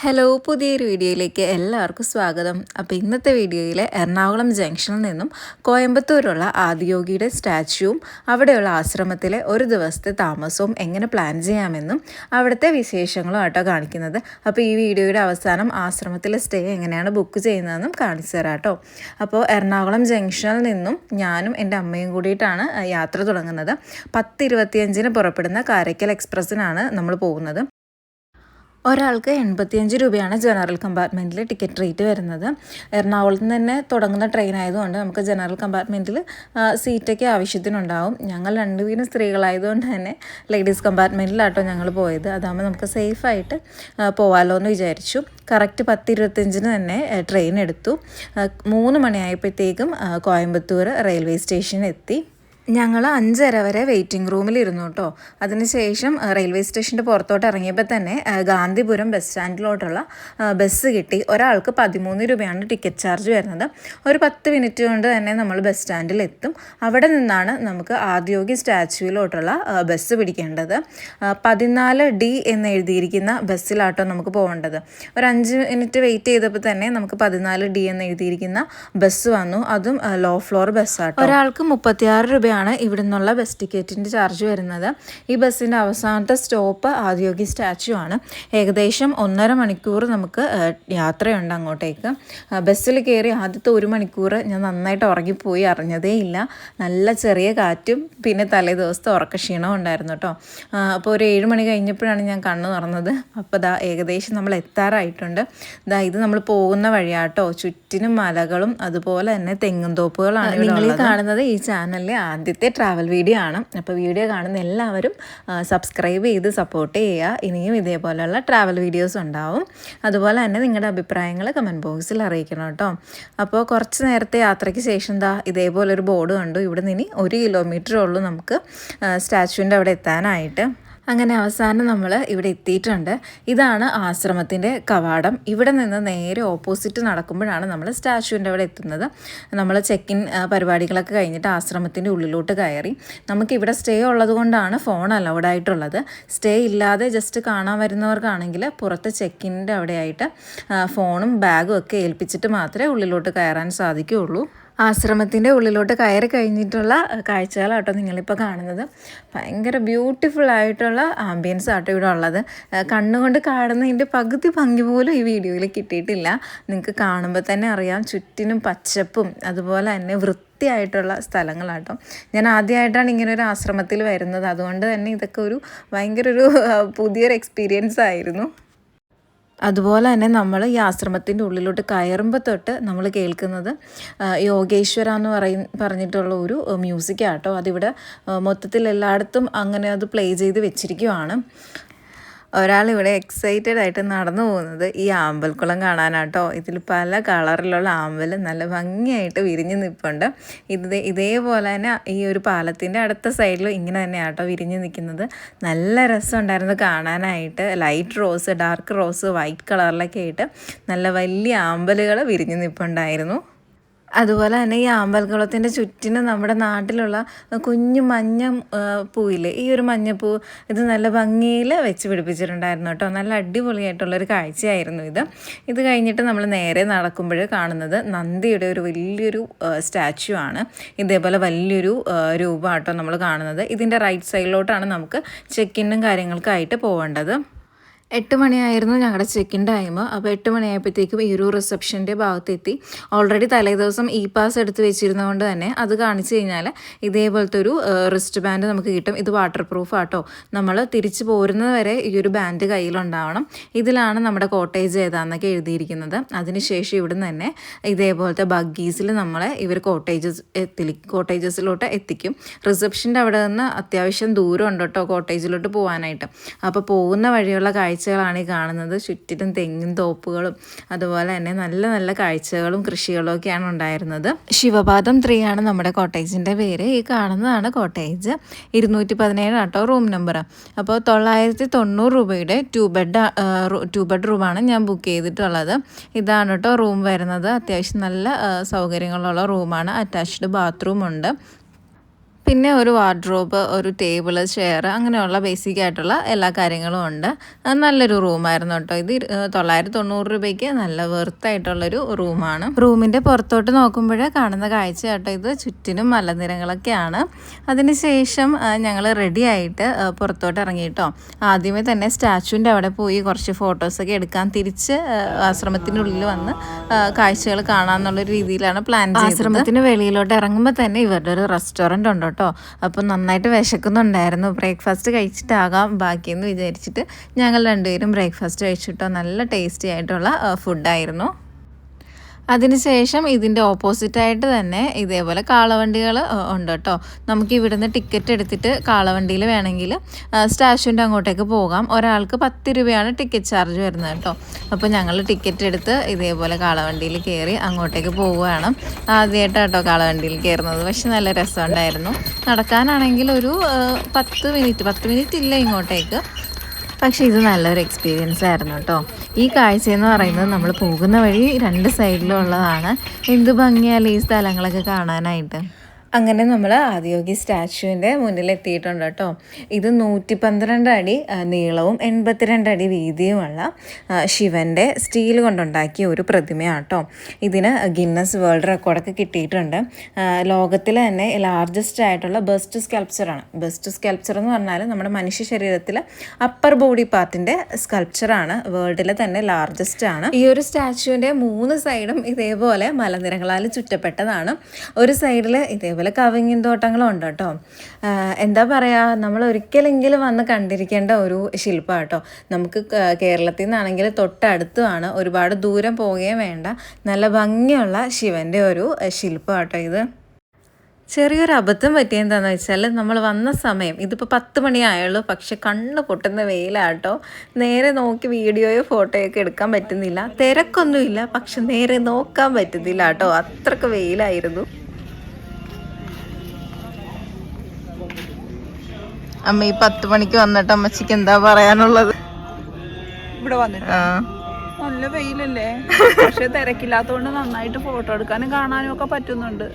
Hello പുതിയൊരു വീഡിയോയിലേക്ക് എല്ലാവർക്കും സ്വാഗതം. അപ്പോൾ ഇന്നത്തെ വീഡിയോയിൽ എറണാകുളം ജംഗ്ഷനിൽ നിന്നും കോയമ്പത്തൂരുള്ള ആദിയോഗിയുടെ സ്റ്റാച്യുവും അവിടെയുള്ള ആശ്രമത്തിലെ ഒരു ദിവസത്തെ താമസവും എങ്ങനെ പ്ലാൻ ചെയ്യാമെന്നും അവിടുത്തെ വിശേഷങ്ങളും ആട്ടോ കാണിക്കുന്നത്. അപ്പോൾ ഈ വീഡിയോയുടെ അവസാനം ആശ്രമത്തിലെ സ്റ്റേ എങ്ങനെയാണ് ബുക്ക് ചെയ്യുന്നതെന്നും കാണിച്ചു തരാം കേട്ടോ. അപ്പോൾ എറണാകുളം ജംഗ്ഷനിൽ നിന്നും ഞാനും എൻ്റെ അമ്മയും കൂടിയിട്ടാണ് യാത്ര തുടങ്ങുന്നത്. 10:25 പുറപ്പെടുന്ന കാരയ്ക്കൽ എക്സ്പ്രസ്സിനാണ് നമ്മൾ പോകുന്നത്. ഒരാൾക്ക് 85 രൂപയാണ് ജനറൽ കമ്പാർട്ട്മെൻറ്റിൽ ടിക്കറ്റ് റേറ്റ് വരുന്നത്. എറണാകുളത്ത് നിന്ന് തന്നെ തുടങ്ങുന്ന ട്രെയിൻ ആയതുകൊണ്ട് നമുക്ക് ജനറൽ കമ്പാർട്ട്മെൻറ്റിൽ സീറ്റൊക്കെ ആവശ്യത്തിനുണ്ടാവും. ഞങ്ങൾ രണ്ടുപേരും സ്ത്രീകളായതുകൊണ്ട് തന്നെ ലേഡീസ് കമ്പാർട്ട്മെൻറ്റിലാട്ടോ ഞങ്ങൾ പോയത്. അതാകുമ്പോൾ നമുക്ക് സേഫായിട്ട് പോകാമല്ലോ എന്ന് വിചാരിച്ചു. കറക്റ്റ് 10:25 തന്നെ ട്രെയിൻ എടുത്തു. 3 മണിയായപ്പോഴത്തേക്കും കോയമ്പത്തൂർ റെയിൽവേ സ്റ്റേഷനിൽ എത്തി. ഞങ്ങൾ 5:30 വരെ വെയിറ്റിംഗ് റൂമിലിരുന്നു കേട്ടോ. അതിനുശേഷം റെയിൽവേ സ്റ്റേഷൻ്റെ പുറത്തോട്ട് ഇറങ്ങിയപ്പോൾ തന്നെ ഗാന്ധിപുരം ബസ് സ്റ്റാൻഡിലോട്ടുള്ള ബസ് കിട്ടി. ഒരാൾക്ക് 13 രൂപയാണ് ടിക്കറ്റ് ചാർജ് വരുന്നത്. ഒരു 10 മിനിറ്റ് കൊണ്ട് തന്നെ നമ്മൾ ബസ് സ്റ്റാൻഡിൽ എത്തും. അവിടെ നിന്നാണ് നമുക്ക് ആദിയോഗി സ്റ്റാച്യുവിലോട്ടുള്ള ബസ് പിടിക്കേണ്ടത്. 14D എന്ന് എഴുതിയിരിക്കുന്ന ബസ്സിലാട്ടോ നമുക്ക് പോകേണ്ടത്. ഒരു 5 മിനിറ്റ് വെയിറ്റ് ചെയ്തപ്പോൾ തന്നെ നമുക്ക് 14D എന്ന് എഴുതിയിരിക്കുന്ന ബസ് വന്നു. അതും ലോ ഫ്ലോർ ബസ്സാട്ടോ. ഒരാൾക്ക് 36 രൂപയാണ് ഇവിടെ നിന്നുള്ള ബസ് ടിക്കറ്റിൻ്റെ ചാർജ് വരുന്നത്. ഈ ബസ്സിൻ്റെ അവസാനത്തെ സ്റ്റോപ്പ് ആദിയോഗി സ്റ്റാച്യു ആണ്. ഏകദേശം 1.5 മണിക്കൂർ നമുക്ക് യാത്രയുണ്ട് അങ്ങോട്ടേക്ക്. ബസ്സിൽ കയറി ആദ്യത്തെ 1 മണിക്കൂർ ഞാൻ നന്നായിട്ട് ഉറങ്ങിപ്പോയി, അറിഞ്ഞതേ ഇല്ല. നല്ല ചെറിയ കാറ്റും പിന്നെ തലേ ദിവസത്തെ ഉറക്കക്ഷീണവും ഉണ്ടായിരുന്നു കേട്ടോ. അപ്പോൾ ഒരു 7 മണി കഴിഞ്ഞപ്പോഴാണ് ഞാൻ കണ്ണ് തുറന്നത്. അപ്പോൾ ഏകദേശം നമ്മൾ എത്താറായിട്ടുണ്ട്. ഇത് നമ്മൾ പോകുന്ന വഴിയാട്ടോ. ചുറ്റിനും മലകളും അതുപോലെ തന്നെ തെങ്ങും തോപ്പുകളാണ് നിങ്ങൾ കാണുന്നത്. ഈ ചാനലിലെ ആദ്യത്തെ ട്രാവൽ വീഡിയോ ആണ്. അപ്പോൾ വീഡിയോ കാണുന്ന എല്ലാവരും സബ്സ്ക്രൈബ് ചെയ്ത് സപ്പോർട്ട് ചെയ്യുക. ഇനിയും ഇതേപോലെയുള്ള ട്രാവൽ വീഡിയോസ് ഉണ്ടാവും. അതുപോലെ തന്നെ നിങ്ങളുടെ അഭിപ്രായങ്ങൾ കമൻറ്റ് ബോക്സിൽ അറിയിക്കണം കേട്ടോ. അപ്പോൾ കുറച്ച് നേരത്തെ യാത്രയ്ക്ക് ശേഷം ഇതേപോലൊരു ബോർഡ് കണ്ടു. ഇവിടെ നിന്ന് ഇനി 1 കിലോമീറ്ററേ ഉള്ളൂ നമുക്ക് സ്റ്റാച്യുവിൻ്റെ അവിടെ എത്താനായിട്ട്. അങ്ങനെ അവസാനം നമ്മൾ ഇവിടെ എത്തിയിട്ടുണ്ട്. ഇതാണ് ആശ്രമത്തിൻ്റെ കവാടം. ഇവിടെ നിന്ന് നേരെ ഓപ്പോസിറ്റ് നടക്കുമ്പോഴാണ് നമ്മൾ സ്റ്റാച്യുവിൻ്റെ അവിടെ എത്തുന്നത്. നമ്മൾ ചെക്ക്-ഇൻ പരിപാടികളൊക്കെ കഴിഞ്ഞിട്ട് ആശ്രമത്തിൻ്റെ ഉള്ളിലോട്ട് കയറി. നമുക്കിവിടെ സ്റ്റേ ഉള്ളത് കൊണ്ടാണ് ഫോൺ അലൗഡ് ആയിട്ടുള്ളത്. സ്റ്റേ ഇല്ലാതെ ജസ്റ്റ് കാണാൻ വരുന്നവർക്കാണെങ്കിൽ പുറത്ത് ചെക്ക്-ഇൻ്റെ അവിടെയായിട്ട് ഫോണും ബാഗും ഒക്കെ ഏൽപ്പിച്ചിട്ട് മാത്രമേ ഉള്ളിലോട്ട് കയറാൻ സാധിക്കുകയുള്ളൂ. ആശ്രമത്തിൻ്റെ ഉള്ളിലോട്ട് കയറി കഴിഞ്ഞിട്ടുള്ള കാഴ്ചകളാട്ടോ നിങ്ങളിപ്പോൾ കാണുന്നത്. ഭയങ്കര ബ്യൂട്ടിഫുൾ ആയിട്ടുള്ള ആംബിയൻസ് ആട്ടോ ഇവിടെ ഉള്ളത്. കണ്ണുകൊണ്ട് കാണുന്നതിൻ്റെ പകുതി ഭംഗി പോലും ഈ വീഡിയോയിൽ കിട്ടിയിട്ടില്ല. നിങ്ങൾക്ക് കാണുമ്പോൾ തന്നെ അറിയാം, ചുറ്റിനും പച്ചപ്പും അതുപോലെ തന്നെ വൃത്തിയായിട്ടുള്ള സ്ഥലങ്ങളാട്ടോ. ഞാൻ ആദ്യമായിട്ടാണ് ഇങ്ങനെ ഒരു ആശ്രമത്തിൽ വരുന്നത്. അതുകൊണ്ട് തന്നെ ഇതൊക്കെ ഭയങ്കര പുതിയൊരു എക്സ്പീരിയൻസ് ആയിരുന്നു. അതുപോലെ തന്നെ നമ്മൾ ഈ ആശ്രമത്തിൻ്റെ ഉള്ളിലോട്ട് കയറുമ്പോൾ തൊട്ട് നമ്മൾ കേൾക്കുന്നത് യോഗേശ്വര എന്ന് പറഞ്ഞിട്ടുള്ള ഒരു മ്യൂസിക്കാട്ടോ. അതിവിടെ മൊത്തത്തിൽ എല്ലായിടത്തും അങ്ങനെ അത് പ്ലേ ചെയ്ത് വെച്ചിരിക്കുവാണ്. ഒരാളിവിടെ എക്സൈറ്റഡ് ആയിട്ട് നടന്നു പോകുന്നത് ഈ ആമ്പൽക്കുളം കാണാനാട്ടോ. ഇതിൽ പല കളറിലുള്ള ആമ്പൽ നല്ല ഭംഗിയായിട്ട് വിരിഞ്ഞ് നിൽപ്പുണ്ട്. ഇതേപോലെ തന്നെ ഈ ഒരു പാലത്തിൻ്റെ അടുത്ത സൈഡിലും ഇങ്ങനെ തന്നെയാട്ടോ വിരിഞ്ഞ് നിൽക്കുന്നത്. നല്ല രസമുണ്ടായിരുന്നു കാണാനായിട്ട്. Light rose, dark rose, white കളറിലൊക്കെ ആയിട്ട് നല്ല വലിയ ആമ്പലുകൾ വിരിഞ്ഞ് നിൽപ്പുണ്ടായിരുന്നു. അതുപോലെ തന്നെ ഈ ആമ്പൽക്കുളത്തിൻ്റെ ചുറ്റിനും നമ്മുടെ നാട്ടിലുള്ള കുഞ്ഞു മഞ്ഞ പൂവില്ലേ, ഈ ഒരു മഞ്ഞപ്പൂ, ഇത് നല്ല ഭംഗിയിൽ വെച്ച് പിടിപ്പിച്ചിട്ടുണ്ടായിരുന്നു കേട്ടോ. നല്ല അടിപൊളിയായിട്ടുള്ളൊരു കാഴ്ചയായിരുന്നു ഇത് കഴിഞ്ഞിട്ട് നമ്മൾ നേരെ നടക്കുമ്പോൾ കാണുന്നത് നന്ദിയുടെ ഒരു വലിയൊരു സ്റ്റാച്യു ആണ്. ഇതേപോലെ വലിയൊരു രൂപമാട്ടോ നമ്മൾ കാണുന്നത്. ഇതിൻ്റെ റൈറ്റ് സൈഡിലോട്ടാണ് നമുക്ക് ചെക്ക്-ഇന്നും കാര്യങ്ങൾക്കായിട്ട് പോകേണ്ടത്. 8 മണിയായിരുന്നു ഞങ്ങളുടെ ചെക്ക്-ഇൻ ടൈം. അപ്പോൾ 8 മണിയായപ്പോഴത്തേക്കും ഈ ഒരു റിസപ്ഷൻ്റെ ഭാഗത്തെത്തി. ഓൾറെഡി തലേദിവസം പാസ് എടുത്ത് വെച്ചിരുന്നതുകൊണ്ട് തന്നെ അത് കാണിച്ചു കഴിഞ്ഞാൽ ഇതേപോലത്തെ ഒരു റിസ്റ്റ് ബാൻഡ് നമുക്ക് കിട്ടും. ഇത് വാട്ടർ പ്രൂഫ് ആട്ടോ. നമ്മൾ തിരിച്ച് പോരുന്നത് വരെ ഈ ഒരു ബാൻഡ് കയ്യിലുണ്ടാവണം. ഇതിലാണ് നമ്മുടെ കോട്ടേജ് ഏതാണെന്നൊക്കെ എഴുതിയിരിക്കുന്നത്. അതിനുശേഷം ഇവിടുന്ന് തന്നെ ഇതേപോലത്തെ ബഗ്ഗീസിൽ നമ്മളെ ഇവർ കോട്ടേജസിലോട്ട് എത്തിക്കും. റിസപ്ഷൻ്റെ അവിടെ നിന്ന് അത്യാവശ്യം ദൂരം ഉണ്ട് കേട്ടോ കോട്ടേജിലോട്ട് പോകാനായിട്ട്. അപ്പോൾ പോകുന്ന വഴിയുള്ള കാഴ്ചകളാണ് ഈ കാണുന്നത്. ചുറ്റിലും തെങ്ങും തോപ്പുകളും അതുപോലെ തന്നെ നല്ല നല്ല കാഴ്ചകളും കൃഷികളും ഒക്കെയാണ് ഉണ്ടായിരുന്നത്. ശിവപാദം 3 ആണ് നമ്മുടെ കോട്ടേജിൻ്റെ പേര്. ഈ കാണുന്നതാണ് കോട്ടേജ്. 217 ആട്ടോ റൂം നമ്പർ. അപ്പോൾ 990 രൂപയുടെ 2 ബെഡ് റൂമാണ് ഞാൻ ബുക്ക് ചെയ്തിട്ടുള്ളത്. ഇതാണ് കേട്ടോ റൂം വരുന്നത്. അത്യാവശ്യം നല്ല സൗകര്യങ്ങളുള്ള റൂമാണ്. അറ്റാച്ച്ഡ് ബാത്റൂം ഉണ്ട്. പിന്നെ ഒരു വാർഡ്രോബ്, ഒരു ടേബിൾ, ചെയർ അങ്ങനെയുള്ള ബേസിക് ആയിട്ടുള്ള എല്ലാ കാര്യങ്ങളും ഉണ്ട്. നല്ലൊരു റൂമായിരുന്നു കേട്ടോ. ഇത് 990 രൂപയ്ക്ക് നല്ല വെർത്തായിട്ടുള്ളൊരു റൂമാണ്. റൂമിൻ്റെ പുറത്തോട്ട് നോക്കുമ്പോൾ കാണുന്ന കാഴ്ച കേട്ടോ ഇത്. ചുറ്റിനും മലനിരകളൊക്കെയാണ്. അതിനുശേഷം ഞങ്ങൾ റെഡി ആയിട്ട് പുറത്തോട്ട് ഇറങ്ങി കേട്ടോ. ആദ്യമേ തന്നെ സ്റ്റാച്ചുവിൻ്റെ അവിടെ പോയി കുറച്ച് ഫോട്ടോസൊക്കെ എടുക്കാൻ, തിരിച്ച് ആശ്രമത്തിനുള്ളിൽ വന്ന് കാഴ്ചകൾ കാണാമെന്നുള്ളൊരു രീതിയിലാണ് പ്ലാൻ ചെയ്തത്. ആശ്രമത്തിന് വെളിയിലോട്ട് ഇറങ്ങുമ്പോൾ തന്നെ ഇവരുടെ ഒരു റെസ്റ്റോറൻറ്റ് ഉണ്ട് കേട്ടോ. അപ്പോൾ നന്നായിട്ട് വിശക്കുന്നുണ്ടായിരുന്നു. ബ്രേക്ക്ഫാസ്റ്റ് കഴിച്ചിട്ടാകാം ബാക്കിയെന്ന് വിചാരിച്ചിട്ട് ഞങ്ങൾ രണ്ടുപേരും ബ്രേക്ക്ഫാസ്റ്റ് കഴിച്ചിട്ടോ. നല്ല ടേസ്റ്റി ആയിട്ടുള്ള ഫുഡായിരുന്നു. അതിനുശേഷം ഇതിൻ്റെ ഓപ്പോസിറ്റായിട്ട് തന്നെ ഇതേപോലെ കാളവണ്ടികൾ ഉണ്ട് കേട്ടോ. നമുക്ക് ഇവിടുന്ന് ടിക്കറ്റ് എടുത്തിട്ട് കാളവണ്ടിയിൽ വേണമെങ്കിൽ സ്റ്റാച്യൂൻ്റെ അങ്ങോട്ടേക്ക് പോകാം. ഒരാൾക്ക് 10 രൂപയാണ് ടിക്കറ്റ് ചാർജ് വരുന്നത് കേട്ടോ. അപ്പോൾ ഞങ്ങൾ ടിക്കറ്റ് എടുത്ത് ഇതേപോലെ കാളവണ്ടിയിൽ കയറി അങ്ങോട്ടേക്ക് പോവുകയാണ്. ആദ്യമായിട്ടാണ് കേട്ടോ കാളവണ്ടിയിൽ കയറുന്നത്. പക്ഷെ നല്ല രസമുണ്ടായിരുന്നു. നടക്കാനാണെങ്കിൽ ഒരു 10 മിനിറ്റ് ഇല്ല ഇങ്ങോട്ടേക്ക്. പക്ഷേ ഇത് നല്ലൊരു എക്സ്പീരിയൻസ് ആയിരുന്നു കേട്ടോ. ഈ കാഴ്ചയെന്ന് പറയുന്നത് നമ്മൾ പോകുന്ന വഴി 2 സൈഡിലും ഉള്ളതാണ്. എന്ത് ഭംഗിയല്ലേ ഈ സ്ഥലങ്ങളൊക്കെ കാണാനായിട്ട്. അങ്ങനെ നമ്മൾ ആദിയോഗി സ്റ്റാച്യുവിൻ്റെ മുന്നിലെത്തിയിട്ടുണ്ട് കേട്ടോ. ഇത് 112 അടി നീളവും 82 അടി വീതിയുമുള്ള ശിവൻ്റെ സ്റ്റീൽ കൊണ്ടുണ്ടാക്കിയ ഒരു പ്രതിമയാണ് കേട്ടോ. ഇതിന് ഗിന്നസ് വേൾഡ് റെക്കോർഡൊക്കെ കിട്ടിയിട്ടുണ്ട്. ലോകത്തിലെ തന്നെ ലാർജസ്റ്റ് ആയിട്ടുള്ള ബസ്റ്റ് സ്കൾപ്ചറാണ്. ബസ്റ്റ് സ്കൾപ്ചർ എന്ന് പറഞ്ഞാൽ നമ്മുടെ മനുഷ്യ ശരീരത്തിൽ അപ്പർ ബോഡി പാർട്ടിൻ്റെ സ്കൾപ്ചറാണ്. വേൾഡിലെ തന്നെ ലാർജസ്റ്റ് ആണ്. ഈ ഒരു സ്റ്റാച്യുവിൻ്റെ 3 സൈഡും ഇതേപോലെ മലനിരകളാൽ ചുറ്റപ്പെട്ടതാണ്. ഒരു സൈഡിൽ ഇതേപോലെ കവുങ്ങിൻ തോട്ടങ്ങളും ഉണ്ട് കേട്ടോ. എന്താ പറയുക, നമ്മൾ ഒരിക്കലെങ്കിലും വന്ന് കണ്ടിരിക്കേണ്ട ഒരു ശില്പം കേട്ടോ. നമുക്ക് കേരളത്തിൽ നിന്നാണെങ്കിൽ തൊട്ടടുത്തുമാണ്, ഒരുപാട് ദൂരം പോവുകയും വേണ്ട. നല്ല ഭംഗിയുള്ള ശിവൻ്റെ ഒരു ശില്പം കേട്ടോ ഇത്. ചെറിയൊരു അബദ്ധം പറ്റിയെന്താണെന്ന് വെച്ചാൽ നമ്മൾ വന്ന സമയം ഇതിപ്പോൾ 10 മണിയായുള്ളൂ. പക്ഷെ കണ്ണ് പൊട്ടുന്ന വെയിലാട്ടോ. നേരെ നോക്കി വീഡിയോയോ ഫോട്ടോയോ ഒക്കെ എടുക്കാൻ പറ്റുന്നില്ല. തിരക്കൊന്നുമില്ല, പക്ഷെ നേരെ നോക്കാൻ പറ്റുന്നില്ല കേട്ടോ. അത്രയ്ക്ക് വെയിലായിരുന്നു. അമ്മ ഈ 10 മണിക്ക് വന്നിട്ട് അമ്മച്ചിക്ക് എന്താ പറയാനുള്ളത്? ഇവിടെ വന്നിട്ട് നല്ല വെയിലല്ലേ, പക്ഷെ തിരക്കില്ലാത്തതുകൊണ്ട് നന്നായിട്ട് ഫോട്ടോ എടുക്കാനും കാണാനും ഒക്കെ പറ്റുന്നുണ്ട്.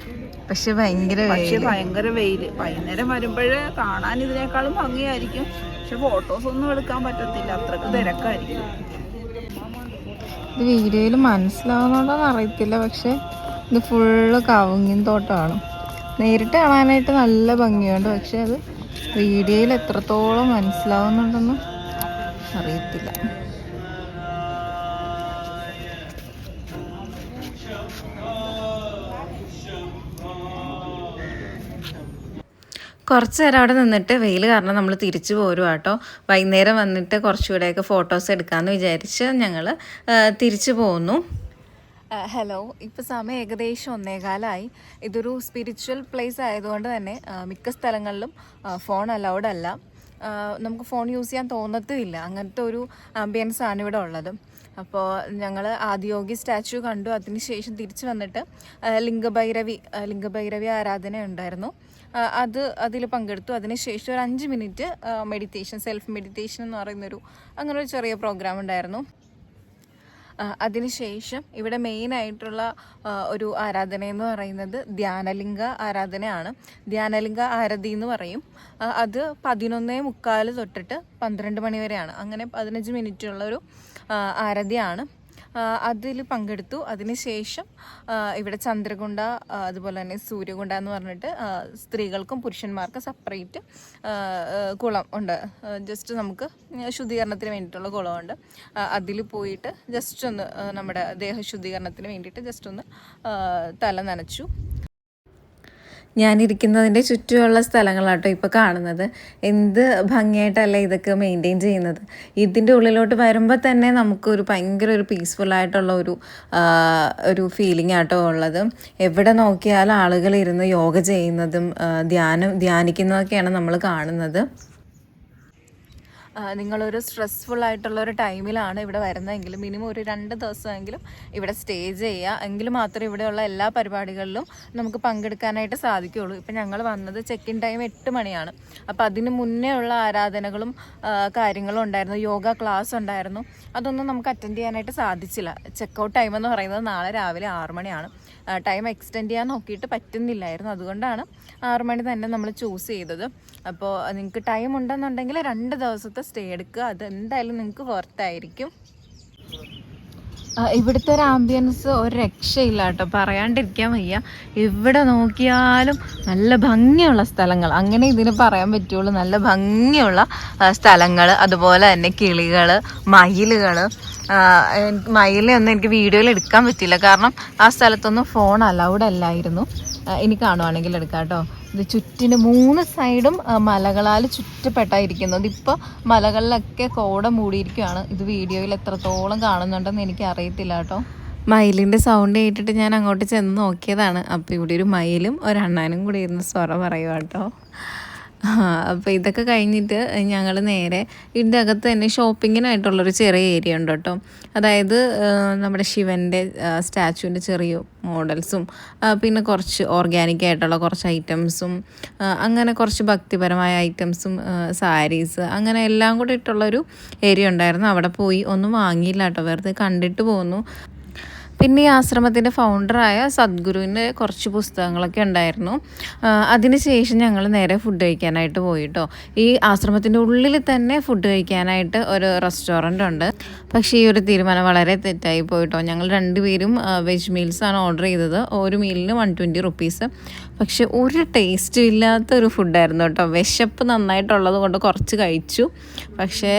പക്ഷെ ഭയങ്കര വെയില്. വൈകുന്നേരം വരുമ്പോഴേ കാണാൻ ഇതിനേക്കാളും ഭംഗിയായിരിക്കും. പക്ഷെ ഫോട്ടോസ് ഒന്നും എടുക്കാൻ പറ്റത്തില്ല, അത്രക്ക് തിരക്കായിരിക്കും. ഇത് വീഡിയോയിൽ മനസ്സിലാവുന്നുണ്ടോന്ന് അറിയത്തില്ല. പക്ഷെ ഇത് ഫുള്ള് കവുങ്ങിൻ തോട്ടമാണ്. നേരിട്ട് കാണാനായിട്ട് നല്ല ഭംഗിയുണ്ട്. പക്ഷെ അത് വീഡിയോയിൽ എത്രത്തോളം മനസ്സിലാവുന്നുണ്ടെന്ന് അറിയത്തില്ല. കുറച്ച് നേരം അവിടെ നിന്നിട്ട് വെയിൽ കാരണം നമ്മൾ തിരിച്ചു പോരും കേട്ടോ. വൈകുന്നേരം വന്നിട്ട് കുറച്ചുകൂടെയൊക്കെ ഫോട്ടോസ് എടുക്കാമെന്ന് വിചാരിച്ച് ഞങ്ങൾ തിരിച്ചു പോന്നു. ഹലോ, ഇപ്പോൾ സമയം ഏകദേശം 1:15. ഇതൊരു സ്പിരിച്വൽ പ്ലേസ് ആയതുകൊണ്ട് തന്നെ മിക്ക സ്ഥലങ്ങളിലും ഫോൺ അലൗഡ് അല്ല. നമുക്ക് ഫോൺ യൂസ് ചെയ്യാൻ തോന്നത്തുമില്ല. അങ്ങനത്തെ ഒരു ആംബിയൻസ് ആണ് ഇവിടെ ഉള്ളത്. അപ്പോൾ ഞങ്ങൾ ആദിയോഗി സ്റ്റാച്യു കണ്ടു. അതിനുശേഷം തിരിച്ചു വന്നിട്ട് ലിംഗഭൈരവി ആരാധന ഉണ്ടായിരുന്നു. അതിൽ പങ്കെടുത്തു. അതിനുശേഷം ഒരു 5 മിനിറ്റ് മെഡിറ്റേഷൻ, സെൽഫ് മെഡിറ്റേഷൻ എന്ന് പറയുന്നൊരു അങ്ങനെ ഒരു ചെറിയ പ്രോഗ്രാം ഉണ്ടായിരുന്നു. അതിനുശേഷം ഇവിടെ മെയിനായിട്ടുള്ള ഒരു ആരാധന എന്ന് പറയുന്നത് ധ്യാനലിംഗ ആരാധനയാണ്. ധ്യാനലിംഗ ആരതി എന്ന് പറയും. അത് 11:45 തൊട്ടിട്ട് 12 മണി വരെയാണ്. അങ്ങനെ 15 മിനിറ്റുള്ളൊരു ആരതിയാണ്. അതിൽ പങ്കെടുത്തു. അതിനുശേഷം ഇവിടെ ചന്ദ്രകുണ്ട, അതുപോലെ തന്നെ സൂര്യകുണ്ട എന്ന് പറഞ്ഞിട്ട് സ്ത്രീകൾക്കും പുരുഷന്മാർക്കും സെപ്പറേറ്റ് കുളം ഉണ്ട്. ജസ്റ്റ് നമുക്ക് ശുദ്ധീകരണത്തിന് വേണ്ടിയിട്ടുള്ള കുളമുണ്ട്. അതിൽ പോയിട്ട് ജസ്റ്റ് ഒന്ന് നമ്മുടെ ദേഹശുദ്ധീകരണത്തിന് വേണ്ടിയിട്ട് ജസ്റ്റ് ഒന്ന് തല നനച്ചു. ഞാനിരിക്കുന്നതിൻ്റെ ചുറ്റുമുള്ള സ്ഥലങ്ങളാട്ടോ ഇപ്പോൾ കാണുന്നത്. എന്ത് ഭംഗിയായിട്ടല്ലേ ഇതൊക്കെ മെയിൻറ്റെയിൻ ചെയ്യുന്നത്. ഇതിൻ്റെ ഉള്ളിലോട്ട് വരുമ്പോൾ തന്നെ നമുക്കൊരു ഭയങ്കര ഒരു പീസ്ഫുള്ളായിട്ടുള്ള ഒരു ഫീലിംഗ് ആട്ടോ ഉള്ളത്. എവിടെ നോക്കിയാലും ആളുകൾ ഇരുന്ന് യോഗ ചെയ്യുന്നതും ധ്യാനിക്കുന്നതൊക്കെയാണ് നമ്മൾ കാണുന്നത്. നിങ്ങളൊരു സ്ട്രെസ്ഫുൾ ആയിട്ടുള്ളൊരു ടൈമിലാണ് ഇവിടെ വരുന്നതെങ്കിൽ മിനിമം ഒരു 2 ദിവസമെങ്കിലും ഇവിടെ സ്റ്റേ ചെയ്യുക, എങ്കിൽ മാത്രമേ ഇവിടെയുള്ള എല്ലാ പരിപാടികളിലും നമുക്ക് പങ്കെടുക്കാനായിട്ട് സാധിക്കുകയുള്ളൂ. ഇപ്പം ഞങ്ങൾ വന്നത് ചെക്ക് ഇൻ ടൈം 8 മണിയാണ്. അപ്പോൾ അതിന് മുന്നേ ഉള്ള ആരാധനകളും കാര്യങ്ങളും ഉണ്ടായിരുന്നു, യോഗ ക്ലാസ് ഉണ്ടായിരുന്നു. അതൊന്നും നമുക്ക് അറ്റൻഡ് ചെയ്യാനായിട്ട് സാധിച്ചില്ല. ചെക്കൗട്ട് ടൈം എന്ന് പറയുന്നത് നാളെ രാവിലെ 6 മണിയാണ്. ടൈം എക്സ്റ്റെൻഡ് ചെയ്യാൻ നോക്കിയിട്ട് പറ്റുന്നില്ലായിരുന്നു, അതുകൊണ്ടാണ് 6 മണി തന്നെ നമ്മൾ ചൂസ് ചെയ്തത്. അപ്പോൾ നിങ്ങൾക്ക് ടൈം ഉണ്ടെന്നുണ്ടെങ്കിൽ 2 ദിവസത്തെ സ്റ്റേ എടുക്കുക, അത് എന്തായാലും നിങ്ങൾക്ക് വർത്തായിരിക്കും. ഇവിടുത്തെ ഒരു ആംബിയൻസ് ഒരു രക്ഷയില്ല കേട്ടോ, പറയാണ്ടിരിക്കാൻ വയ്യ. ഇവിടെ നോക്കിയാലും നല്ല ഭംഗിയുള്ള സ്ഥലങ്ങൾ, അങ്ങനെ ഇതിന് പറയാൻ പറ്റുള്ളൂ. നല്ല ഭംഗിയുള്ള സ്ഥലങ്ങൾ, അതുപോലെ തന്നെ കിളികൾ, മയിലുകൾ. മയിലൊന്നും എനിക്ക് വീഡിയോയിൽ എടുക്കാൻ പറ്റില്ല, കാരണം ആ സ്ഥലത്തൊന്നും ഫോൺ അലൗഡ് അല്ലായിരുന്നു. ഇനി കാണുവാണെങ്കിൽ എടുക്കാം കേട്ടോ. ഇത് ചുറ്റിന് 3 സൈഡും മലകളാൽ ചുറ്റപ്പെട്ടായിരിക്കുന്നത്. ഇപ്പോൾ മലകളിലൊക്കെ കോട മൂടിയിരിക്കുകയാണ്. ഇത് വീഡിയോയിൽ എത്രത്തോളം കാണുന്നുണ്ടെന്ന് എനിക്ക് അറിയത്തില്ല കേട്ടോ. മയിലിൻ്റെ സൗണ്ട് കേട്ടിട്ട് ഞാൻ അങ്ങോട്ട് ചെന്ന് നോക്കിയതാണ്. അപ്പോൾ ഇവിടെ ഒരു മയിലും ഒരു അണ്ണാനും കൂടി ഇരുന്ന് സ്വറ പറയുക കേട്ടോ. അപ്പോൾ ഇതൊക്കെ കഴിഞ്ഞിട്ട് ഞങ്ങൾ നേരെ ഇതിൻ്റെ അകത്ത് തന്നെ ഷോപ്പിങ്ങിനായിട്ടുള്ളൊരു ചെറിയ ഏരിയ ഉണ്ട് കേട്ടോ. അതായത് നമ്മുടെ ശിവൻ്റെ സ്റ്റാച്ചുവിൻ്റെ ചെറിയ മോഡൽസും പിന്നെ കുറച്ച് ഓർഗാനിക് ആയിട്ടുള്ള കുറച്ച് ഐറ്റംസും അങ്ങനെ കുറച്ച് ഭക്തിപരമായ ഐറ്റംസും സാരീസ് അങ്ങനെ എല്ലാം കൂടി ഇട്ടുള്ളൊരു ഏരിയ ഉണ്ടായിരുന്നു. അവിടെ പോയി ഒന്നും വാങ്ങിയില്ല കേട്ടോ, വെറുതെ കണ്ടിട്ട് പോന്നു. പിന്നെ ഈ ആശ്രമത്തിൻ്റെ ഫൗണ്ടറായ സദ്ഗുരുവിൻ്റെ കുറച്ച് പുസ്തകങ്ങളൊക്കെ ഉണ്ടായിരുന്നു. അതിനുശേഷം ഞങ്ങൾ നേരെ ഫുഡ് കഴിക്കാനായിട്ട് പോയിട്ടോ. ഈ ആശ്രമത്തിൻ്റെ ഉള്ളിൽ തന്നെ ഫുഡ് കഴിക്കാനായിട്ട് ഒരു റെസ്റ്റോറൻ്റ് ഉണ്ട്. പക്ഷേ ഈ ഒരു തീരുമാനം വളരെ തെറ്റായി പോയിട്ടോ. ഞങ്ങൾ 2 പേരും വെജ് മീൽസാണ് ഓർഡർ ചെയ്തത്. ഒരു മീലിന് 120 റുപ്പീസ്. പക്ഷെ ഒരു ടേസ്റ്റും ഇല്ലാത്തൊരു ഫുഡായിരുന്നു കേട്ടോ. വിശപ്പ് നന്നായിട്ടുള്ളത് കൊണ്ട് കുറച്ച് കഴിച്ചു. പക്ഷേ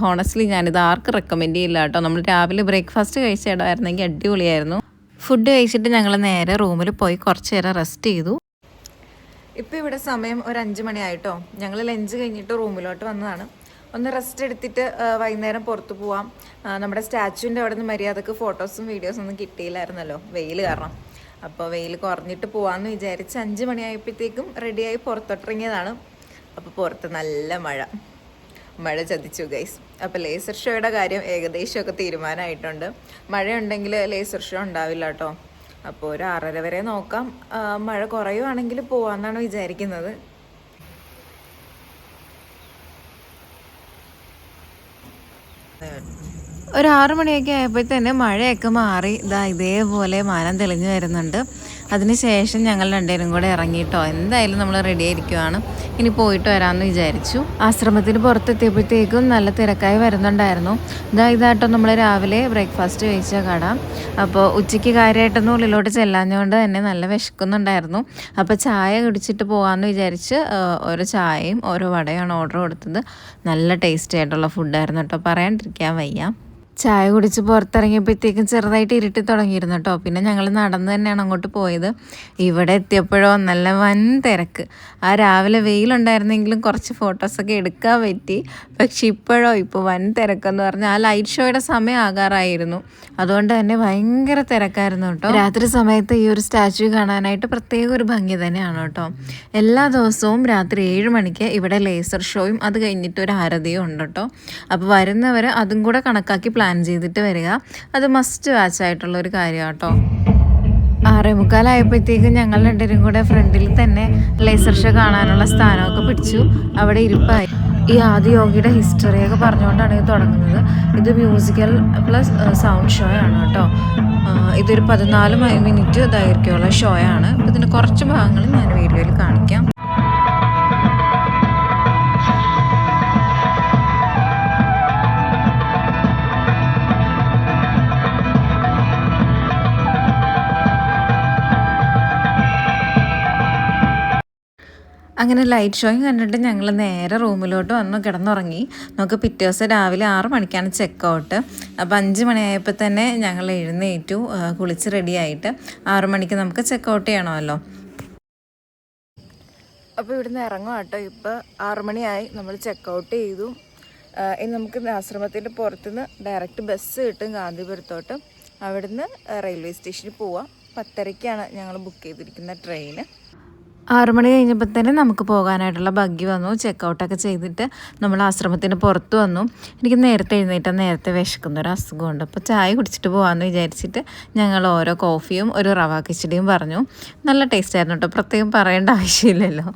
ഹോണസ്റ്റ്ലി ഞാനിത് ആർക്കും റെക്കമെൻഡ് ചെയ്യില്ല കേട്ടോ. നമ്മൾ രാവിലെ ബ്രേക്ക്ഫാസ്റ്റ് കഴിച്ച ഇടമായിരുന്നെങ്കിൽ അടിപൊളിയായിരുന്നു. ഫുഡ് കഴിച്ചിട്ട് ഞങ്ങൾ നേരെ റൂമിൽ പോയി കുറച്ച് നേരം റെസ്റ്റ് ചെയ്തു. ഇപ്പോൾ ഇവിടെ സമയം ഒരു 5 മണിയായിട്ടോ. ഞങ്ങൾ ലഞ്ച് കഴിഞ്ഞിട്ട് റൂമിലോട്ട് വന്നതാണ്. ഒന്ന് റെസ്റ്റ് എടുത്തിട്ട് വൈകുന്നേരം പുറത്ത് പോവാം. നമ്മുടെ സ്റ്റാച്ചുവിൻ്റെ അവിടെ നിന്ന് മര്യാദക്ക് ഫോട്ടോസും വീഡിയോസും ഒന്നും കിട്ടിയില്ലായിരുന്നല്ലോ, വെയിൽ കാരണം. അപ്പോൾ വെയിൽ കുറഞ്ഞിട്ട് പോകാമെന്ന് വിചാരിച്ച് 5 മണിയായപ്പോഴത്തേക്കും റെഡിയായി പുറത്തോട്ടിറങ്ങിയതാണ്. അപ്പോൾ പുറത്ത് നല്ല മഴ ചതിച്ചു ഗൈസ്. അപ്പോൾ ലേസർ ഷോയുടെ കാര്യം ഏകദേശമൊക്കെ തീരുമാനമായിട്ടുണ്ട്. മഴയുണ്ടെങ്കിൽ ലേസർ ഷോ ഉണ്ടാവില്ല കേട്ടോ. അപ്പോൾ ഒരു 6:30 വരെ നോക്കാം. മഴ കുറയുവാണെങ്കിൽ പോവാമെന്നാണ് വിചാരിക്കുന്നത്. ഒരു 6 മണിയൊക്കെ ആയപ്പോൾ തന്നെ മഴയൊക്കെ മാറി ഇതേപോലെ മാനം തെളിഞ്ഞു വരുന്നുണ്ട്. അതിനുശേഷം ഞങ്ങൾ 2 പേരും കൂടെ ഇറങ്ങിയിട്ടോ. എന്തായാലും നമ്മൾ റെഡി ആയിരിക്കുവാണ്, ഇനി പോയിട്ട് വരാമെന്ന് വിചാരിച്ചു. ആശ്രമത്തിന് പുറത്തെത്തിയപ്പോഴത്തേക്കും നല്ല തിരക്കായി വരുന്നുണ്ടായിരുന്നു. ഇതായിട്ടോ നമ്മൾ രാവിലെ ബ്രേക്ക്ഫാസ്റ്റ് കഴിച്ച കട. അപ്പോൾ ഉച്ചയ്ക്ക് കാര്യമായിട്ടൊന്നും ഉള്ളിലോട്ട് ചെല്ലാഞ്ഞുകൊണ്ട് തന്നെ നല്ല വിശക്കുന്നുണ്ടായിരുന്നു. അപ്പോൾ ചായ കുടിച്ചിട്ട് പോകാമെന്ന് വിചാരിച്ച് ഓരോ ചായയും ഓരോ വടയാണ് ഓർഡർ കൊടുത്തത്. നല്ല ടേസ്റ്റി ആയിട്ടുള്ള ഫുഡായിരുന്നു കേട്ടോ, പറയാണ്ടിരിക്കാൻ വയ്യ. ചായ കുടിച്ച് പുറത്തിറങ്ങിയപ്പോഴത്തേക്കും ചെറുതായിട്ട് ഇരുട്ടി തുടങ്ങിയിരുന്നു കേട്ടോ. പിന്നെ ഞങ്ങൾ നടന്ന് തന്നെയാണ് അങ്ങോട്ട് പോയത്. ഇവിടെ എത്തിയപ്പോഴോ നല്ല വൻ തിരക്ക്. ആ രാവിലെ വെയിലുണ്ടായിരുന്നെങ്കിലും കുറച്ച് ഫോട്ടോസൊക്കെ എടുക്കാൻ പറ്റി. പക്ഷെ ഇപ്പോൾ വൻ തിരക്കെന്ന് പറഞ്ഞാൽ ആ ലൈറ്റ് ഷോയുടെ സമയം ആകാറായിരുന്നു. അതുകൊണ്ട് തന്നെ ഭയങ്കര തിരക്കായിരുന്നു കേട്ടോ. രാത്രി സമയത്ത് ഈ ഒരു സ്റ്റാച്യു കാണാനായിട്ട് പ്രത്യേക ഒരു ഭംഗി തന്നെയാണ് കേട്ടോ. എല്ലാ ദിവസവും രാത്രി 7 മണിക്ക് ഇവിടെ ലേസർ ഷോയും അത് കഴിഞ്ഞിട്ട് ഒരു ആരതിയും ഉണ്ട് കേട്ടോ. അപ്പോൾ വരുന്നവർ അതും കൂടെ കണക്കാക്കി പ്ലാൻ ചെയ്തിട്ട് വരിക. അത് മസ്റ്റ് വാച്ച് ആയിട്ടുള്ള ഒരു കാര്യം കേട്ടോ. 6:45 ഞങ്ങൾ 2 പേരും കൂടെ ഫ്രണ്ടിൽ തന്നെ ലേസർ ഷോ കാണാനുള്ള സ്ഥാനമൊക്കെ പിടിച്ചു. അവിടെ ഇരിപ്പായി. ഈ ആദിയോഗിയുടെ ഹിസ്റ്ററിയൊക്കെ പറഞ്ഞുകൊണ്ടാണ് ഇത് തുടങ്ങുന്നത്. ഇത് മ്യൂസിക്കൽ പ്ലസ് സൗണ്ട് ഷോ ആണ് കേട്ടോ. ഇതൊരു 14 മിനിറ്റ് ദൈർഘ്യമുള്ള ഷോ ആണ്. അപ്പോൾ ഇതിൻ്റെ കുറച്ച് ഭാഗങ്ങൾ ഞാൻ വീഡിയോയിൽ കാണിക്കാം. അങ്ങനെ ലൈറ്റ് ഷോയും കണ്ടിട്ട് ഞങ്ങൾ നേരെ റൂമിലോട്ട് വന്ന് കിടന്നുറങ്ങി. നമുക്ക് പിറ്റേ ദിവസം രാവിലെ 6 മണിക്കാണ് ചെക്കൗട്ട്. അപ്പോൾ 5 മണിയായപ്പോൾ തന്നെ ഞങ്ങൾ എഴുന്നേറ്റു, കുളിച്ച് റെഡിയായിട്ട് 6 മണിക്ക് നമുക്ക് ചെക്കൗട്ട് ചെയ്യണമല്ലോ. അപ്പോൾ ഇവിടുന്ന് ഇറങ്ങും കേട്ടോ. ഇപ്പോൾ 6 മണിയായി, നമ്മൾ ചെക്കൗട്ട് ചെയ്തു. ഇനി നമുക്ക് ആശ്രമത്തിൻ്റെ പുറത്തുനിന്ന് ഡയറക്റ്റ് ബസ് കിട്ടും ഗാന്ധിപുരത്തോട്ട്. അവിടുന്ന് റെയിൽവേ സ്റ്റേഷനിൽ പോവാം. 10:30-ക്കാണ് ഞങ്ങൾ ബുക്ക് ചെയ്തിരിക്കുന്ന ട്രെയിന്. 6 മണി കഴിഞ്ഞപ്പോൾ തന്നെ നമുക്ക് പോകാനായിട്ടുള്ള ബഗ്ഗി വന്നു. ചെക്കൗട്ടൊക്കെ ചെയ്തിട്ട് നമ്മൾ ആശ്രമത്തിന് പുറത്ത് വന്നു. എനിക്ക് നേരത്തെ എഴുന്നേറ്റാൽ നേരത്തെ വിശക്കുന്നൊരു അസുഖമുണ്ട്. അപ്പോൾ ചായ കുടിച്ചിട്ട് പോകാമെന്ന് വിചാരിച്ചിട്ട് ഞങ്ങൾ ഓരോ കോഫിയും ഒരു റവ കിച്ചടിയും പറഞ്ഞു. നല്ല ടേസ്റ്റ് ആയിരുന്നു കേട്ടോ, പ്രത്യേകം പറയേണ്ട ആവശ്യമില്ലല്ലോ.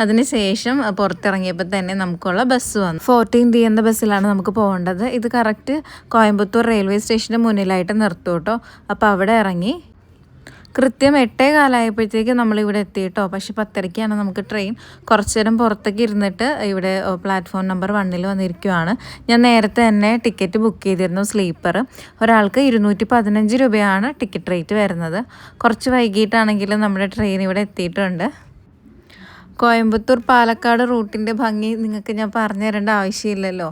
അതിന് ശേഷം പുറത്തിറങ്ങിയപ്പോൾ തന്നെ നമുക്കുള്ള ബസ് വന്നു. 14D എന്ന ബസ്സിലാണ് നമുക്ക് പോകേണ്ടത്. ഇത് കറക്റ്റ് കോയമ്പത്തൂർ റെയിൽവേ സ്റ്റേഷൻ്റെ മുന്നിലായിട്ട് നിർത്തും കേട്ടോ. അപ്പോൾ അവിടെ ഇറങ്ങി കൃത്യം 8:15 നമ്മളിവിടെ എത്തി കേട്ടോ. പക്ഷെ 10:30 നമുക്ക് ട്രെയിൻ. കുറച്ച് നേരം പുറത്തേക്ക് ഇരുന്നിട്ട് ഇവിടെ പ്ലാറ്റ്ഫോം നമ്പർ 1 വന്നിരിക്കുവാണ്. ഞാൻ നേരത്തെ തന്നെ ടിക്കറ്റ് ബുക്ക് ചെയ്തിരുന്നു, സ്ലീപ്പർ. ഒരാൾക്ക് 215 രൂപയാണ് ടിക്കറ്റ് റേറ്റ് വരുന്നത്. കുറച്ച് വൈകിട്ടാണെങ്കിലും നമ്മുടെ ട്രെയിൻ ഇവിടെ എത്തിയിട്ടുണ്ട്. കോയമ്പത്തൂർ പാലക്കാട് റൂട്ടിൻ്റെ ഭംഗി നിങ്ങൾക്ക് ഞാൻ പറഞ്ഞു തരേണ്ട ആവശ്യമില്ലല്ലോ.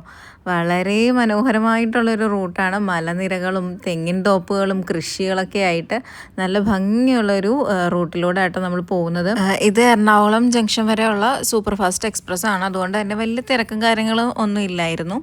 വളരെ മനോഹരമായിട്ടുള്ളൊരു റൂട്ടാണ്. മലനിരകളും തെങ്ങിൻ തോപ്പുകളും കൃഷികളൊക്കെ ആയിട്ട് നല്ല ഭംഗിയുള്ളൊരു റൂട്ടിലൂടെ ആയിട്ട് നമ്മൾ പോകുന്നത്. ഇത് എറണാകുളം ജംഗ്ഷൻ വരെയുള്ള സൂപ്പർ ഫാസ്റ്റ് എക്സ്പ്രസ് ആണ്. അതുകൊണ്ട് തന്നെ വലിയ തിരക്കും കാര്യങ്ങളും ഒന്നും ഇല്ലായിരുന്നു.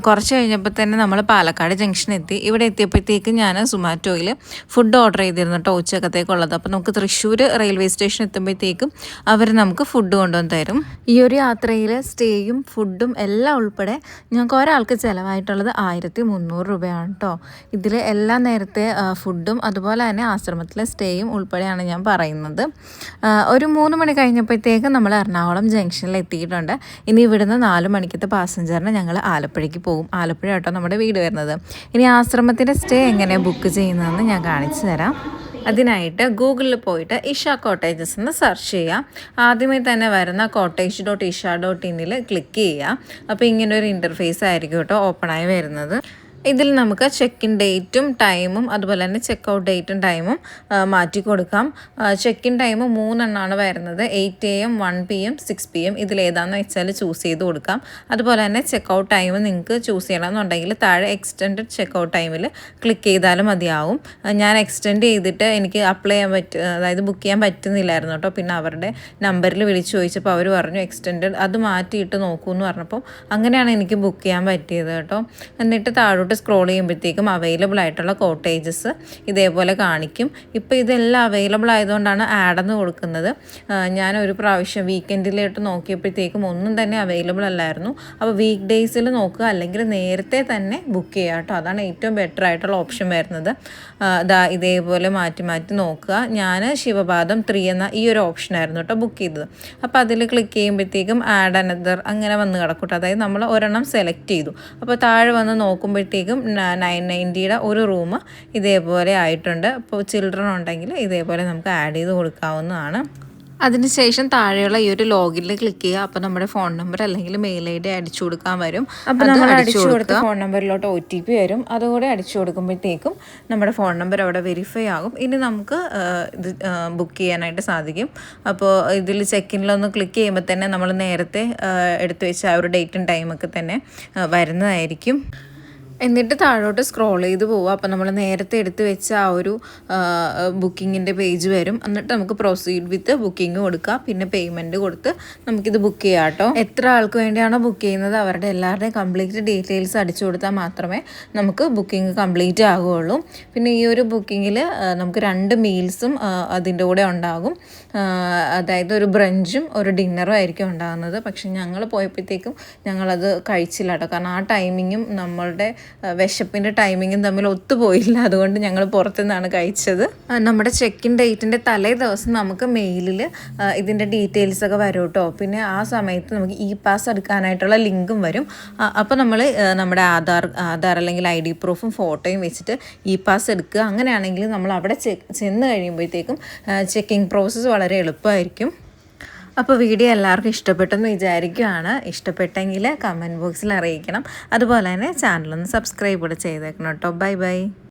കുറച്ച് കഴിഞ്ഞപ്പോൾ തന്നെ നമ്മൾ പാലക്കാട് ജംഗ്ഷൻ എത്തി. ഇവിടെ എത്തിയപ്പോഴത്തേക്ക് ഞാൻ സുമാറ്റോയിൽ ഫുഡ് ഓർഡർ ചെയ്തിരുന്നു കേട്ടോ, ഉച്ചക്കത്തേക്കുള്ളത്. അപ്പോൾ നമുക്ക് തൃശ്ശൂർ റെയിൽവേ സ്റ്റേഷൻ എത്തുമ്പോഴത്തേക്കും അവർ നമുക്ക് ഫുഡ് കൊണ്ടുവന്ന് തരും. ഈ ഒരു യാത്രയിൽ സ്റ്റേയും ഫുഡും എല്ലാം ഉൾപ്പെടെ ഞങ്ങൾക്ക് ഒരാൾക്ക് ചിലവായിട്ടുള്ളത് 1300 രൂപയാണ് കേട്ടോ. ഇതിൽ എല്ലാ നേരത്തെ ഫുഡും അതുപോലെ തന്നെ ആശ്രമത്തിലെ സ്റ്റേയും ഉൾപ്പെടെയാണ് ഞാൻ പറയുന്നത്. ഒരു 3 മണി കഴിഞ്ഞപ്പോഴത്തേക്ക് നമ്മൾ എറണാകുളം ജംഗ്ഷനിൽ എത്തിയിട്ടുണ്ട്. ഇനി ഇവിടുന്ന് 4 മണിക്കത്തെ പാസഞ്ചറിന് ഞങ്ങൾ ആലപ്പുഴയ്ക്ക് പോകും. ആലപ്പുഴ കേട്ടോ നമ്മുടെ വീട് വരുന്നത്. ഇനി ആശ്രമത്തിൻ്റെ സ്റ്റേ എങ്ങനെയാണ് ബുക്ക് ചെയ്യുന്നതെന്ന് ഞാൻ കാണിച്ചു തരാം. അതിനായിട്ട് ഗൂഗിളിൽ പോയിട്ട് ഇഷ കോട്ടേജസ് എന്ന് സെർച്ച് ചെയ്യുക. ആദ്യമേ തന്നെ വരുന്ന cottage.isha.in ക്ലിക്ക് ചെയ്യുക. അപ്പോൾ ഇങ്ങനൊരു ഇൻ്റർഫേസ് ആയിരിക്കും കേട്ടോ ഓപ്പണായി വരുന്നത്. ഇതിൽ നമുക്ക് ചെക്ക് ഇൻ ഡേറ്റും ടൈമും അതുപോലെ തന്നെ ചെക്ക് ഔട്ട് ഡേറ്റും ടൈമും മാറ്റി കൊടുക്കാം. ചെക്ക് ഇൻ ടൈം 3 എണ്ണമാണ് വരുന്നത്. 8 AM, 1 PM, 6 PM. ഇതിലേതാണെന്ന് വെച്ചാൽ ചൂസ് ചെയ്ത് കൊടുക്കാം. അതുപോലെ തന്നെ ചെക്ക് ഔട്ട് ടൈം നിങ്ങൾക്ക് ചൂസ് ചെയ്യണമെന്നുണ്ടെങ്കിൽ താഴെ എക്സ്റ്റെൻഡഡ് ചെക്ക് ഔട്ട് ടൈമിൽ ക്ലിക്ക് ചെയ്താലും മതിയാവും. ഞാൻ എക്സ്റ്റെൻഡ് ചെയ്തിട്ട് എനിക്ക് അപ്ലൈ ചെയ്യാൻ അതായത് ബുക്ക് ചെയ്യാൻ പറ്റുന്നില്ലായിരുന്നു കേട്ടോ. പിന്നെ അവരുടെ നമ്പറിൽ വിളിച്ച് ചോദിച്ചപ്പോൾ അവർ പറഞ്ഞു എക്സ്റ്റെൻഡഡ് അത് മാറ്റിയിട്ട് നോക്കൂ എന്ന് പറഞ്ഞപ്പോൾ അങ്ങനെയാണ് എനിക്ക് ബുക്ക് ചെയ്യാൻ പറ്റിയത് കേട്ടോ. എന്നിട്ട് താഴോട്ട് സ്ക്രോൾ ചെയ്യുമ്പോഴത്തേക്കും അവൈലബിൾ ആയിട്ടുള്ള കോട്ടേജസ് ഇതേപോലെ കാണിക്കും. ഇപ്പോൾ ഇതെല്ലാം അവൈലബിൾ ആയതുകൊണ്ടാണ് ആഡെന്ന് കൊടുക്കുന്നത്. ഞാൻ ഒരു പ്രാവശ്യം വീക്കെൻഡിലോട്ട് നോക്കിയപ്പോഴത്തേക്കും ഒന്നും തന്നെ അവൈലബിൾ അല്ലായിരുന്നു. അപ്പോൾ വീക്ക് ഡേയ്സിൽ നോക്കുക, അല്ലെങ്കിൽ നേരത്തെ തന്നെ ബുക്ക് ചെയ്യുക കേട്ടോ. അതാണ് ഏറ്റവും ബെറ്റർ ആയിട്ടുള്ള ഓപ്ഷൻ വരുന്നത്. ഇതേപോലെ മാറ്റി മാറ്റി നോക്കുക. ഞാൻ ശിവപാദം 3 എന്ന ഈ ഒരു ഓപ്ഷനായിരുന്നു കേട്ടോ ബുക്ക് ചെയ്തത്. അപ്പോൾ അതിൽ ക്ലിക്ക് ചെയ്യുമ്പോഴത്തേക്കും ആഡ് അനദർ അങ്ങനെ വന്ന് കിടക്കൂട്ടോ. അതായത് നമ്മൾ ഒരെണ്ണം സെലക്ട് ചെയ്തു. അപ്പോൾ താഴെ വന്ന് നോക്കുമ്പോഴത്തേക്കും 990 ഒരു റൂം ഇതേപോലെ ആയിട്ടുണ്ട്. അപ്പോൾ ചിൽഡ്രൻ ഉണ്ടെങ്കിൽ ഇതേപോലെ നമുക്ക് ആഡ് ചെയ്ത് കൊടുക്കാവുന്നതാണ്. അതിനുശേഷം താഴെയുള്ള ഈ ഒരു ലോഗിനിൽ ക്ലിക്ക് ചെയ്യുക. അപ്പോൾ നമ്മുടെ ഫോൺ നമ്പർ അല്ലെങ്കിൽ മെയിൽ ID അടിച്ചു കൊടുക്കാൻ വരും. അപ്പോൾ നമ്മൾ അടിച്ചു കൊടുത്ത ഫോൺ നമ്പറിലോട്ട് OTP വരും. അതുകൂടെ അടിച്ചു കൊടുക്കുമ്പോഴത്തേക്കും നമ്മുടെ ഫോൺ നമ്പർ അവിടെ വെരിഫൈ ആകും. ഇനി നമുക്ക് ഇത് ബുക്ക് ചെയ്യാനായിട്ട് സാധിക്കും. അപ്പോൾ ഇതിൽ ചെക്കിനിലൊന്ന് ക്ലിക്ക് ചെയ്യുമ്പോൾ തന്നെ നമ്മൾ നേരത്തെ എടുത്തു വെച്ച ആ ഒരു ഡേറ്റും ടൈമൊക്കെ തന്നെ വരുന്നതായിരിക്കും. എന്നിട്ട് താഴോട്ട് സ്ക്രോൾ ചെയ്ത് പോവുക. അപ്പോൾ നമ്മൾ നേരത്തെ എടുത്ത് വെച്ച ആ ഒരു ബുക്കിങ്ങിൻ്റെ പേജ് വരും. എന്നിട്ട് നമുക്ക് പ്രൊസീഡ് വിത്ത് ബുക്കിംഗ് കൊടുക്കുക. പിന്നെ പേയ്മെൻറ്റ് കൊടുത്ത് നമുക്കിത് ബുക്ക് ചെയ്യാം കേട്ടോ. എത്ര ആൾക്ക് വേണ്ടിയാണോ ബുക്ക് ചെയ്യുന്നത് അവരുടെ എല്ലാവരുടെയും കംപ്ലീറ്റ് ഡീറ്റെയിൽസ് അടിച്ചു കൊടുത്താൽ മാത്രമേ നമുക്ക് ബുക്കിംഗ് കംപ്ലീറ്റ് ആകുകയുള്ളൂ. പിന്നെ ഈ ഒരു ബുക്കിങ്ങിൽ നമുക്ക് 2 മീൽസും അതിൻ്റെ കൂടെ ഉണ്ടാകും. അതായത് ഒരു ബ്രഞ്ചും ഒരു ഡിന്നറും ആയിരിക്കും ഉണ്ടാകുന്നത്. പക്ഷെ ഞങ്ങൾ പോയപ്പോഴത്തേക്കും ഞങ്ങളത് കഴിച്ചില്ല കേട്ടോ. കാരണം ആ ടൈമിങ്ങും നമ്മളുടെ വിശപ്പിൻ്റെ ടൈമിങ്ങും തമ്മിൽ ഒത്തുപോയില്ല. അതുകൊണ്ട് ഞങ്ങൾ പുറത്തുനിന്നാണ് കഴിച്ചത്. നമ്മുടെ ചെക്ക് ഇൻ ഡേറ്റിൻ്റെ തലേ ദിവസം നമുക്ക് മെയിലിൽ ഇതിൻ്റെ ഡീറ്റെയിൽസൊക്കെ വരും കേട്ടോ. പിന്നെ ആ സമയത്ത് നമുക്ക് പാസ് എടുക്കാനായിട്ടുള്ള ലിങ്കും വരും. അപ്പോൾ നമ്മൾ നമ്മുടെ ആധാർ അല്ലെങ്കിൽ ID പ്രൂഫും ഫോട്ടോയും വെച്ചിട്ട് പാസ് എടുക്കുക. അങ്ങനെയാണെങ്കിൽ നമ്മൾ അവിടെ ചെന്ന് കഴിയുമ്പോഴത്തേക്കും ചെക്കിംഗ് പ്രോസസ്സ് വളരെ എളുപ്പമായിരിക്കും. അപ്പോൾ വീഡിയോ എല്ലാവർക്കും ഇഷ്ടപ്പെട്ടെന്ന് വിചാരിക്കുകയാണ്. ഇഷ്ടപ്പെട്ടെങ്കിൽ കമൻറ്റ് ബോക്സിൽ അറിയിക്കണം. അതുപോലെ തന്നെ ചാനലൊന്ന് സബ്സ്ക്രൈബ് കൂടെ ചെയ്തേക്കണം കേട്ടോ. Bye bye.